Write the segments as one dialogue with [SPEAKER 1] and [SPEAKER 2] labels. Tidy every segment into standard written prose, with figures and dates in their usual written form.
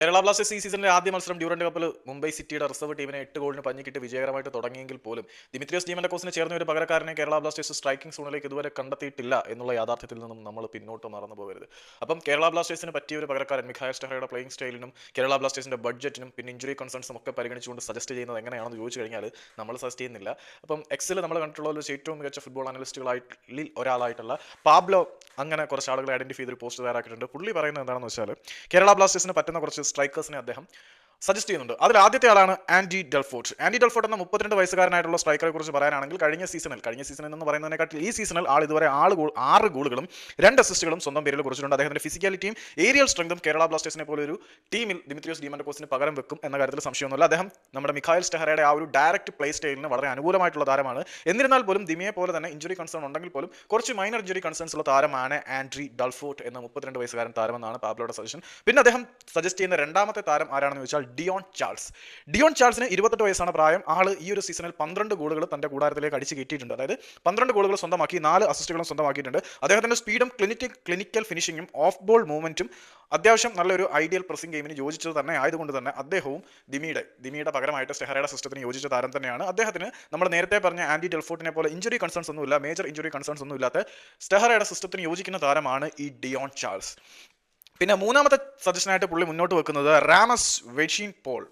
[SPEAKER 1] Kerala Blasters ഈ സീസണിലെ ആദ്യ മത്സരം ഡ്യൂറന്റ് കപ്പിൽ മുംബൈ സിറ്റിയുടെ റിസർവ് ടീമിനെ 8 ഗോളിന് പഞ്ഞിക്കിട്ട് വിജയകരമായിട്ട് തുടങ്ങിയെങ്കിൽ പോലും ദിമിത്രിയോസ് ഡീമന്റക്കോസിന് ചേർന്ന ഒരു പകരക്കാരനെ കേരള ബ്ലാസ്റ്റേഴ്സ് സ്ട്രൈക്കിംഗ് സോണിലേക്ക് ഇതുവരെ കണ്ടെത്തിയിട്ടില്ല എന്നുള്ള യാഥാർത്ഥ്യത്തിൽ നിന്നും നമ്മൾ പിന്നോട്ട് മറന്നു പോകരുത്. അപ്പം കേരള ബ്ലാസ്റ്റേഴ്സിന് പറ്റിയ ഒരു പകരക്കാരൻ മിഖായൽ സ്റ്റഹറയുടെ പ്ലേയിങ് സ്റ്റൈലിനും കേരള ബ്ലാസ്റ്റേഴ്സിന്റെ ബഡ്ജറ്റിനും പിന്നെ ഇഞ്ചുറി കൺസേൺസും ഒക്കെ പരിഗണിച്ചുകൊണ്ട് സജസ്റ്റ് ചെയ്യുന്നത് എങ്ങനെയാണെന്ന് ചോദിച്ചു കഴിഞ്ഞാൽ നമ്മൾ സജസ്റ്റ് ചെയ്യുന്നില്ല. അപ്പം എക്സിൽ നമ്മൾ കണ്ടിട്ടുള്ള ഒരു ഏറ്റവും മികച്ച ഫുട്ബോൾ അനലിസ്റ്റുകളിൽ ഒരാളായിട്ടുള്ള പാബ്ലോ അങ്ങനെ കുറച്ച് ആളുകളെ ഐഡന്റിഫൈ ചെയ്തൊരു പോസ്റ്റ് തയ്യാറാക്കിയിട്ടുണ്ട്. പുള്ളി പറയുന്നത് എന്താണെന്ന് വെച്ചാൽ കേരള ബ്ലാസ്റ്റേഴ്സിന് പറ്റുന്ന കുറച്ച് സ്ട്രൈക്കേഴ്സിനെ അദ്ദേഹം സജസ്റ്റ് ചെയ്യുന്നുണ്ട്. അതിൽ ആദ്യത്തെ ആളാണ് ആൻഡി ഡെൽഫോർട്ട്. ആൻഡി ഡെൽഫോർട്ട് എന്ന 32 വയസ്സുകാരനായിട്ടുള്ള സ്ട്രൈക്കറെ കുറിച്ച് പറയാനാണെങ്കിൽ കഴിഞ്ഞ സീസണിൽ എന്ന് പറയുന്നതിനെക്കാട്ടിൽ ഈ സീസണിൽ ആൾ ഇതുവരെ 6 ഗോളുകളും 2 അസിസ്റ്റുകളും സ്വന്തം പേരിൽ കുറിച്ചിട്ടുണ്ട്. അദ്ദേഹത്തിന്റെ ഫിസിക്കാലിറ്റിയും ഏരിയൽ സ്ട്രെങ്തും കേരള ബ്ലാസ്റ്റേഴ്സിനെ പോലെ ഒരു ടീമിൽ ദിമിത്രിയോസ് ഡീമന്റക്കോസിന് പകരം വെക്കും എന്ന കാര്യത്തിൽ സംശയമൊന്നുമില്ല. അദ്ദേഹം നമ്മുടെ മിഖായൽ സ്റ്റഹറയുടെ ആ ഒരു ഡയറക്റ്റ് പ്ലേ സ്റ്റൈലിന് വളരെ അനുകൂലമായിട്ടുള്ള താരമാണ്. എന്നിരുന്നാൽ പോലും ദിമിയെ പോലെ തന്നെ ഇഞ്ചുറി കൺസേൺ ഉണ്ടെങ്കിൽ പോലും കുറച്ച് മൈനർ ഇഞ്ചുറി കൺസേൺസ് ഉള്ള താരമാണ് ആൻഡ്രി ഡെൽഫോർട്ട് എന്ന 32 വയസ്സുകാരൻ താരമെന്നാണ് പാബ്ലോയുടെ സജഷൻ. പിന്നെ അദ്ദേഹം സജസ്റ്റ് ചെയ്യുന്ന രണ്ടാമത്തെ താരം ആരാണെന്ന് ചോദിച്ചാൽ ഡിയോൺ ചാൾസിന് 28 വയസ്സാണ് പ്രായം. ആള് ഈ ഒരു സീസണിൽ 12 ഗോളുകൾ തന്റെ കൂടാരത്തിലേക്ക് അടിച്ച് കയറ്റിയിട്ടുണ്ട്. അതായത് 12 ഗോളുകൾ സ്വന്തമാക്കി, 4 അസിസ്റ്റുകളും സ്വന്തമാക്കിയിട്ടുണ്ട്. അദ്ദേഹത്തിന്റെ സ്പീഡും ക്ലിനിക്കൽ ഫിനിഷിങ്ങും ഓഫ് ബോൾ മൂവ്മെന്റും അത്യാവശ്യം നല്ലൊരു ഐഡിയൽ പ്രസിംഗ് ഗെയിമിന് യോജിച്ചത് തന്നെ ആയതുകൊണ്ട് തന്നെ അദ്ദേഹവും ദിമിയുടെ പകരമായിട്ട് സ്റ്റെഹറയുടെ സിസ്റ്റത്തിന് യോജിച്ച താരം തന്നെയാണ്. അദ്ദേഹത്തിന് നമ്മൾ നേരത്തെ പറഞ്ഞ ആൻഡി ഡെൽഫോർട്ടിനെ പോലെ ഇഞ്ചുറി കൺസേൺസ് ഒന്നുമില്ല, മേജർ ഇഞ്ചുറി കൺസേൺസ് ഒന്നും ഇല്ലാത്ത സ്റ്റെഹറയുടെ സിസ്റ്റത്തിന് യോജിക്കുന്ന താരമാണ് ഈ ഡിയോൺ ചാൾസ്. പിന്നെ മൂന്നാമത്തെ സജഷനായിട്ട് പുള്ളി മുന്നോട്ട് വെക്കുന്നത് റാമസ് വെച്ചിൻ പോൾ.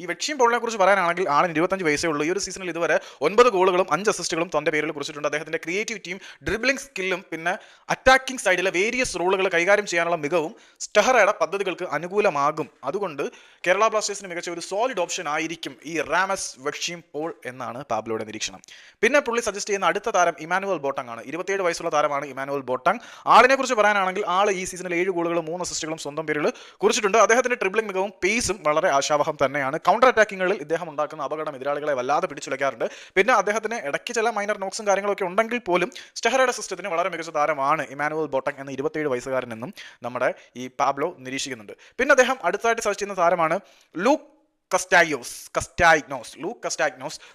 [SPEAKER 1] ഈ വെക്ഷിം പോളിനെ കുറിച്ച് പറയാനാണെങ്കിൽ ആളിന് 25 വയസ്സേ ഉള്ളൂ. ഈ ഒരു സീസണിൽ ഇതുവരെ 9 ഗോളുകളും 5 അസിസ്റ്റുകളും തന്റെ പേരിൽ കുറിച്ചിട്ടുണ്ട്. അദ്ദേഹത്തിന്റെ ക്രിയേറ്റിവിറ്റിയും ഡ്രിബ്ലിംഗ് സ്കില്ലും പിന്നെ അറ്റാക്കിംഗ് സൈഡിലെ വേരിയസ് റോളുകൾ കൈകാര്യം ചെയ്യാനുള്ള മികവും സ്റ്റെഹറയുടെ പദ്ധതികൾക്ക് അനുകൂലമാകും. അതുകൊണ്ട് കേരള ബ്ലാസ്റ്റേഴ്സിന് മികച്ച ഒരു സോളിഡ് ഓപ്ഷൻ ആയിരിക്കും ഈ റാമസ് വെക്ഷിം പോൾ എന്നാണ് പാബ്ലോയുടെ നിരീക്ഷണം. പിന്നെ പുള്ളി സജസ്റ്റ് ചെയ്യുന്ന അടുത്ത താരം ഇമാനുവൽ ബോട്ടങ് ആണ്. 27 വയസ്സുള്ള താരമാണ് ഇമാനുവൽ ബോട്ടങ്. ആളിനെ കുറിച്ച് പറയാനാണെങ്കിൽ ആൾ ഈ സീസണിൽ 7 ഗോളുകളും 3 അസിസ്റ്റുകളും സ്വന്തം പേരിൽ കുറിച്ചിട്ടുണ്ട്. അദ്ദേഹത്തിന്റെ ഡ്രിബ്ലിംഗ് മികവും പേസും വളരെ ആശാവഹം തന്നെയാണ്. കൗണ്ടർ അറ്റാക്കിങ്ങുകളിൽ ഇദ്ദേഹം ഉണ്ടാക്കുന്ന അപകടം എതിരാളികളെ വല്ലാതെ പിടിച്ചുലയ്ക്കാറുണ്ട്. പിന്നെ അദ്ദേഹത്തിന് ഇടയ്ക്ക് ചില മൈനർ നോക്സും കാര്യങ്ങളൊക്കെ ഉണ്ടെങ്കിൽ പോലും സ്റ്റെഹറയുടെ സിസ്റ്റത്തിന് വളരെ മികച്ച താരമാണ് ഇമാനുവൽ ബോട്ടങ് എന്ന 27 വയസ്സുകാരനെന്നും നമ്മുടെ ഈ പാബ്ലോ നിരീക്ഷിക്കുന്നുണ്ട്. പിന്നെ അദ്ദേഹം അടുത്തായിട്ട് സജസ്റ്റ് ചെയ്യുന്ന താരമാണ് ലൂക്ക് കസ്റ്റാഗ്നോസ്.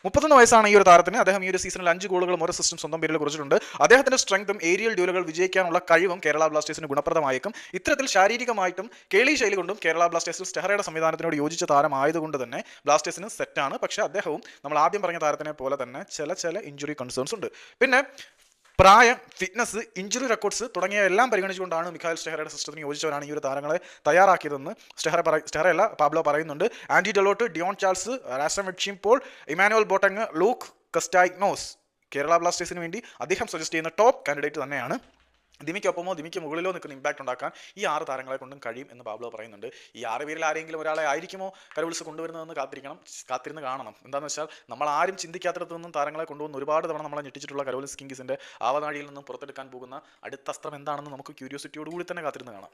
[SPEAKER 1] 31 വയസ്സാണ് ഈ ഒരു താരത്തിന്. അദ്ദേഹം ഈ ഒരു സീസണിൽ 5 ഗോളുകളും 1 അസിസ്റ്റും സ്വന്തം പേരിൽ കുറിച്ചിട്ടുണ്ട്. അദ്ദേഹത്തിന്റെ സ്ട്രെങ്തും ഏരിയൽ ഡ്യൂലുകൾ വിജയിക്കാനുള്ള കഴിവും കേരള ബ്ലാസ്റ്റേഴ്സിന് ഗുണപ്രദമായേക്കും. ഇത്തരത്തിൽ ശാരീരികമായിട്ടും കേളി ശൈലി കൊണ്ടും കേരള ബ്ലാസ്റ്റേഴ്സിൽ സ്റ്റെഹറയുടെ സംവിധാനത്തിനോട് യോജിച്ച താരമായതുകൊണ്ട് തന്നെ ബ്ലാസ്റ്റേഴ്സിന് സെറ്റാണ്. പക്ഷേ അദ്ദേഹവും നമ്മൾ ആദ്യം പറഞ്ഞ താരത്തിനെ പോലെ തന്നെ ചില ഇഞ്ചുറി കൺസേൺസ് ഉണ്ട്. പിന്നെ പ്രായം, ഫിറ്റ്നസ്, ഇഞ്ചുറി റെക്കോർഡ്സ് തുടങ്ങിയ എല്ലാം പരിഗണിച്ചുകൊണ്ടാണ് മിഖായൽ സ്റ്റെഹറയുടെ സിസ്റ്റത്തിന് യോജിച്ചവരാണ് ഈ ഒരു താരങ്ങളെ തയ്യാറാക്കിയതെന്ന് സ്റ്റെഹറയല്ല പാബ്ലോ പറയുന്നുണ്ട്. ആൻഡി ഡെലോട്ട്, ഡിയോൺ ചാൾസ്, റാസം വെക്ഷിം Paul, Emmanuel Boateng, Luke Castagnos Kerala ബ്ലാസ്റ്റേഴ്സിന് വേണ്ടി അദ്ദേഹം സജസ്റ്റ് ചെയ്യുന്ന ടോപ്പ് കാൻഡിഡേറ്റ് തന്നെയാണ്. ദിമിക്കൊപ്പമോ ദിമിക്ക് മുകളിലോ നിൽക്കുന്ന ഇമ്പാക്ട് ഉണ്ടാക്കാൻ ഈ 6 താരങ്ങളെ കൊണ്ടും കഴിയും എന്ന് പാബ്ലോ പറയുന്നുണ്ട്. ഈ 6 പേരിൽ ആരെങ്കിലും ഒരാളെ ആയിരിക്കുമോ കരോൾസ് കൊണ്ടുവരുന്നതെന്ന് കാത്തിരുന്ന് കാണണം. എന്താണെന്ന് വെച്ചാൽ നമ്മൾ ആരും ചിന്തിക്കാത്തിടത്തു നിന്നും താരങ്ങളെ കൊണ്ടുവന്ന് ഒരുപാട് തവണ നമ്മളെ ഞെട്ടിച്ചിട്ടുള്ള കരോൾസ് കിങ്സിന്റെ ആവനാഴിയിൽ നിന്നും പുറത്തെടുക്കാൻ പോകുന്ന അടുത്ത അസ്ത്രം എന്താണെന്ന് നമുക്ക് ക്യൂരിയോസിറ്റിയോടുകൂടി തന്നെ കാത്തിരുന്ന് കാണാം.